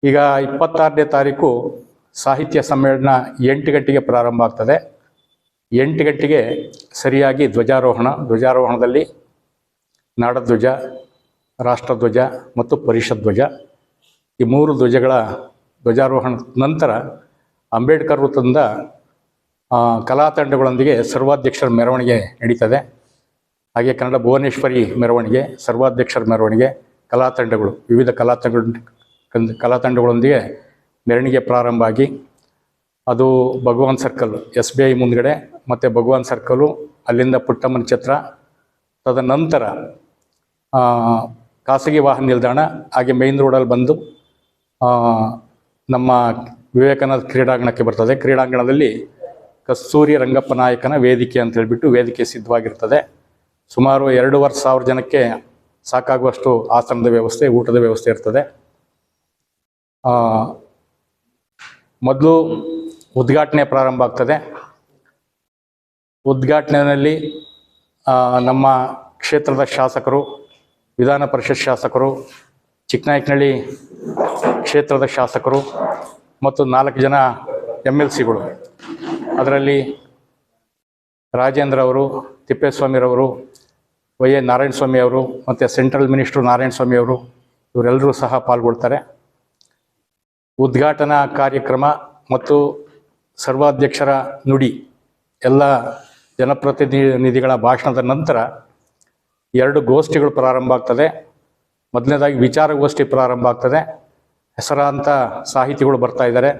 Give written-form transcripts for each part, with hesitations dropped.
ಈಗ 26ನೇ ತಾರೀಕು ಸಾಹಿತ್ಯ ಸಮ್ಮೇಳನ 8 ಗಂಟೆಗೆ ಪ್ರಾರಂಭ ಆಗ್ತದೆ. 8 ಗಂಟೆಗೆ ಸರಿಯಾಗಿ ಧ್ವಜಾರೋಹಣದಲ್ಲಿ ನಾಡಧ್ವಜ, ರಾಷ್ಟ್ರಧ್ವಜ ಮತ್ತು ಪರಿಷತ್ ಧ್ವಜ, ಈ 3 ಧ್ವಜಗಳ ಧ್ವಜಾರೋಹಣ ನಂತರ ಅಂಬೇಡ್ಕರ್ ವೃತ್ತದಿಂದ ಕಲಾ ತಂಡಗಳೊಂದಿಗೆ ಸರ್ವಾಧ್ಯಕ್ಷರ ಮೆರವಣಿಗೆ ನಡೀತದೆ. ಹಾಗೆ ಕನ್ನಡ ಭುವನೇಶ್ವರಿ ಮೆರವಣಿಗೆ, ಸರ್ವಾಧ್ಯಕ್ಷರ ಮೆರವಣಿಗೆ, ವಿವಿಧ ಕಲಾ ತಂಡಗಳೊಂದಿಗೆ ಮೆರವಣಿಗೆ ಪ್ರಾರಂಭ ಆಗಿ ಅದು ಭಗವಾನ್ ಸರ್ಕಲ್ SBI ಮುಂದ್ಗಡೆ ಮತ್ತು ಭಗವಾನ್ ಸರ್ಕಲು, ಅಲ್ಲಿಂದ ಪುಟ್ಟಮ್ಮನ ಛತ್ರ, ತದನಂತರ ಖಾಸಗಿ ವಾಹನ ನಿಲ್ದಾಣ, ಹಾಗೆ ಮೇನ್ ರೋಡಲ್ಲಿ ಬಂದು ನಮ್ಮ ವಿವೇಕಾನಂದ ಕ್ರೀಡಾಂಗಣಕ್ಕೆ ಬರ್ತದೆ. ಕ್ರೀಡಾಂಗಣದಲ್ಲಿ ಕಸ್ತೂರಿ ರಂಗಪ್ಪ ನಾಯಕನ ವೇದಿಕೆ ಅಂತ ಹೇಳಿಬಿಟ್ಟು ವೇದಿಕೆ ಸಿದ್ಧವಾಗಿರ್ತದೆ. ಸುಮಾರು 2,500 ಜನಕ್ಕೆ ಸಾಕಾಗುವಷ್ಟು ಆಸನದ ವ್ಯವಸ್ಥೆ, ಊಟದ ವ್ಯವಸ್ಥೆ ಇರ್ತದೆ. ಮೊದಲು ಉದ್ಘಾಟನೆ ಪ್ರಾರಂಭ ಆಗ್ತದೆ. ಉದ್ಘಾಟನೆಯಲ್ಲಿ ನಮ್ಮ ಕ್ಷೇತ್ರದ ಶಾಸಕರು, ವಿಧಾನ ಪರಿಷತ್ ಶಾಸಕರು, ಚಿಕ್ಕನಾಯಕನಹಳ್ಳಿ ಕ್ಷೇತ್ರದ ಶಾಸಕರು ಮತ್ತು 4 ಜನ MLCಗಳು, ಅದರಲ್ಲಿ ರಾಜೇಂದ್ರ ಅವರು, ತಿಪ್ಪೇಸ್ವಾಮಿರವರು, YA ನಾರಾಯಣಸ್ವಾಮಿ ಅವರು ಮತ್ತು ಸೆಂಟ್ರಲ್ ಮಿನಿಸ್ಟ್ರು ನಾರಾಯಣಸ್ವಾಮಿ ಅವರು, ಇವರೆಲ್ಲರೂ ಸಹ ಪಾಲ್ಗೊಳ್ತಾರೆ. ಉದ್ಘಾಟನಾ ಕಾರ್ಯಕ್ರಮ ಮತ್ತು ಸರ್ವಾಧ್ಯಕ್ಷರ ನುಡಿ, ಎಲ್ಲ ಜನಪ್ರತಿನಿಧಿಗಳ ಭಾಷಣದ ನಂತರ 2 ಗೋಷ್ಠಿಗಳು ಪ್ರಾರಂಭ ಆಗ್ತದೆ. ಮೊದಲನೇದಾಗಿ ವಿಚಾರಗೋಷ್ಠಿ ಪ್ರಾರಂಭ ಆಗ್ತದೆ. ಹೆಸರಾಂತ ಸಾಹಿತಿಗಳು ಬರ್ತಾ ಇದ್ದಾರೆ.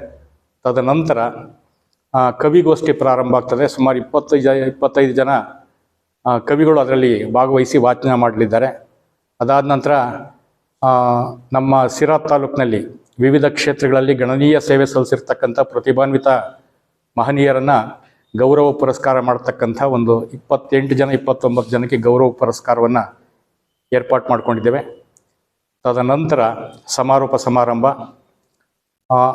ತದನಂತರ ಕವಿಗೋಷ್ಠಿ ಪ್ರಾರಂಭ ಆಗ್ತದೆ. ಸುಮಾರು 25 ಜನ ಕವಿಗಳು ಅದರಲ್ಲಿ ಭಾಗವಹಿಸಿ ವಾಚನ ಮಾಡಲಿದ್ದಾರೆ. ಅದಾದ ನಂತರ ನಮ್ಮ ಸಿರಾ ತಾಲೂಕಿನಲ್ಲಿ ವಿವಿಧ ಕ್ಷೇತ್ರಗಳಲ್ಲಿ ಗಣನೀಯ ಸೇವೆ ಸಲ್ಲಿಸಿರ್ತಕ್ಕಂಥ ಪ್ರತಿಭಾನ್ವಿತ ಮಹನೀಯರನ್ನು ಗೌರವ ಪುರಸ್ಕಾರ ಮಾಡತಕ್ಕಂಥ ಒಂದು 29 ಜನಕ್ಕೆ ಗೌರವ ಪುರಸ್ಕಾರವನ್ನು ಏರ್ಪಾಡು ಮಾಡಿಕೊಂಡಿದ್ದೇವೆ. ತದನಂತರ ಸಮಾರೋಪ ಸಮಾರಂಭ.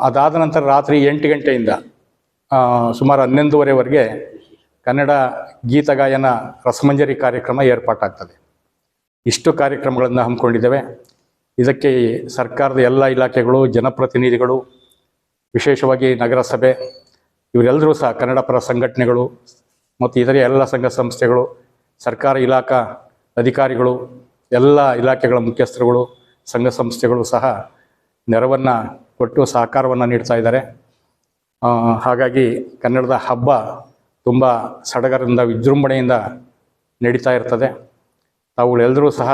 ಅದಾದ ನಂತರ ರಾತ್ರಿ 8 ಗಂಟೆಯಿಂದ ಸುಮಾರು 11:30ವರೆಗೆ ಕನ್ನಡ ಗೀತಗಾಯನ ರಸಮಂಜರಿ ಕಾರ್ಯಕ್ರಮ ಏರ್ಪಾಟಾಗ್ತದೆ. ಇಷ್ಟು ಕಾರ್ಯಕ್ರಮಗಳನ್ನು ಹಮ್ಮಿಕೊಂಡಿದ್ದೇವೆ. ಇದಕ್ಕೆ ಸರ್ಕಾರದ ಎಲ್ಲ ಇಲಾಖೆಗಳು, ಜನಪ್ರತಿನಿಧಿಗಳು, ವಿಶೇಷವಾಗಿ ನಗರಸಭೆ, ಇವರೆಲ್ಲರೂ ಸಹ ಕನ್ನಡ ಪರ ಸಂಘಟನೆಗಳು ಮತ್ತು ಇತರೆ ಎಲ್ಲ ಸಂಘ ಸಂಸ್ಥೆಗಳು, ಸರ್ಕಾರ ಇಲಾಖಾ ಅಧಿಕಾರಿಗಳು, ಎಲ್ಲ ಇಲಾಖೆಗಳ ಮುಖ್ಯಸ್ಥರುಗಳು, ಸಂಘ ಸಂಸ್ಥೆಗಳು ಸಹ ನೆರವನ್ನು ಕೊಟ್ಟು ಸಹಕಾರವನ್ನು ನೀಡ್ತಾ ಇದ್ದಾರೆ. ಹಾಗಾಗಿ ಕನ್ನಡದ ಹಬ್ಬ ತುಂಬ ಸಡಗರದಿಂದ, ವಿಜೃಂಭಣೆಯಿಂದ ನಡೀತಾ ಇರ್ತದೆ. ತಾವುಗಳೆಲ್ಲರೂ ಸಹ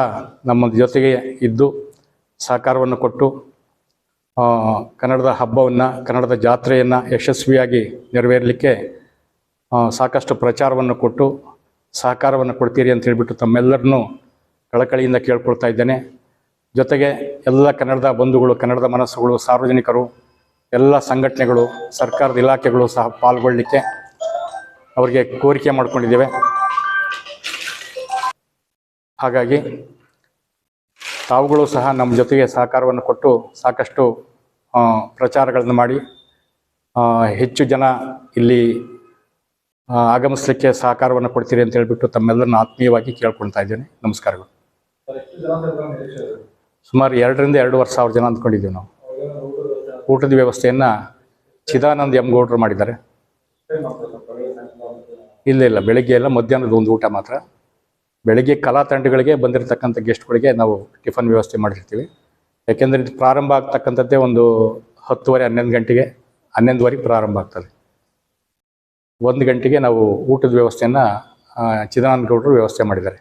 ನಮ್ಮ ಜೊತೆಗೆ ಇದ್ದು ಸಹಕಾರವನ್ನು ಕೊಟ್ಟು ಕನ್ನಡದ ಹಬ್ಬವನ್ನು, ಕನ್ನಡದ ಜಾತ್ರೆಯನ್ನು ಯಶಸ್ವಿಯಾಗಿ ನೆರವೇರಲಿಕ್ಕೆ ಸಾಕಷ್ಟು ಪ್ರಚಾರವನ್ನು ಕೊಟ್ಟು ಸಹಕಾರವನ್ನು ಕೊಡ್ತೀರಿ ಅಂತ ಹೇಳಿಬಿಟ್ಟು ತಮ್ಮೆಲ್ಲರನ್ನೂ ಕಳಕಳಿಯಿಂದ ಕೇಳ್ಕೊಳ್ತಾ ಇದ್ದೇನೆ. ಜೊತೆಗೆ ಎಲ್ಲ ಕನ್ನಡದ ಬಂಧುಗಳು, ಕನ್ನಡದ ಮನಸ್ಸುಗಳು, ಸಾರ್ವಜನಿಕರು, ಎಲ್ಲ ಸಂಘಟನೆಗಳು, ಸರ್ಕಾರದ ಇಲಾಖೆಗಳು ಸಹ ಪಾಲ್ಗೊಳ್ಳಲಿಕ್ಕೆ ಅವರಿಗೆ ಕೋರಿಕೆ ಮಾಡಿಕೊಂಡಿದ್ದೇವೆ. ಹಾಗಾಗಿ ತಾವುಗಳು ಸಹ ನಮ್ಮ ಜೊತೆಗೆ ಸಹಕಾರವನ್ನು ಕೊಟ್ಟು ಸಾಕಷ್ಟು ಪ್ರಚಾರಗಳನ್ನು ಮಾಡಿ ಹೆಚ್ಚು ಜನ ಇಲ್ಲಿ ಆಗಮಿಸಲಿಕ್ಕೆ ಸಹಕಾರವನ್ನು ಕೊಡ್ತೀರಿ ಅಂತ ಹೇಳಿಬಿಟ್ಟು ತಮ್ಮೆಲ್ಲರನ್ನ ಆತ್ಮೀಯವಾಗಿ ಕೇಳ್ಕೊಳ್ತಾ ಇದ್ದೇನೆ. ನಮಸ್ಕಾರಗಳು. ಸುಮಾರು 2,000 ರಿಂದ 2,500 ಜನ ಅಂದ್ಕೊಂಡಿದ್ದೀವಿ ನಾವು. ಊಟದ ವ್ಯವಸ್ಥೆಯನ್ನು ಚಿದಾನಂದ್ M. ಗೌಡ್ರು ಮಾಡಿದ್ದಾರೆ. ಇಲ್ಲ, ಬೆಳಗ್ಗೆ ಎಲ್ಲ ಮಧ್ಯಾಹ್ನದ ಒಂದು ಊಟ ಮಾತ್ರ. ಬೆಳಗ್ಗೆ ಕಲಾ ತಂಡಗಳಿಗೆ ಬಂದಿರತಕ್ಕಂಥ ಗೆಸ್ಟ್ಗಳಿಗೆ ನಾವು ಟಿಫನ್ ವ್ಯವಸ್ಥೆ ಮಾಡಿರ್ತೀವಿ. ಯಾಕೆಂದರೆ ಇದು ಪ್ರಾರಂಭ ಆಗ್ತಕ್ಕಂಥದ್ದೇ ಒಂದು 10:30, 11 ಗಂಟೆಗೆ, 11:30 ಪ್ರಾರಂಭ ಆಗ್ತದೆ. 1 ಗಂಟೆಗೆ ನಾವು ಊಟದ ವ್ಯವಸ್ಥೆಯನ್ನು ಚಿದಾನಂದ ಗೌಡರು ವ್ಯವಸ್ಥೆ ಮಾಡಿದ್ದಾರೆ.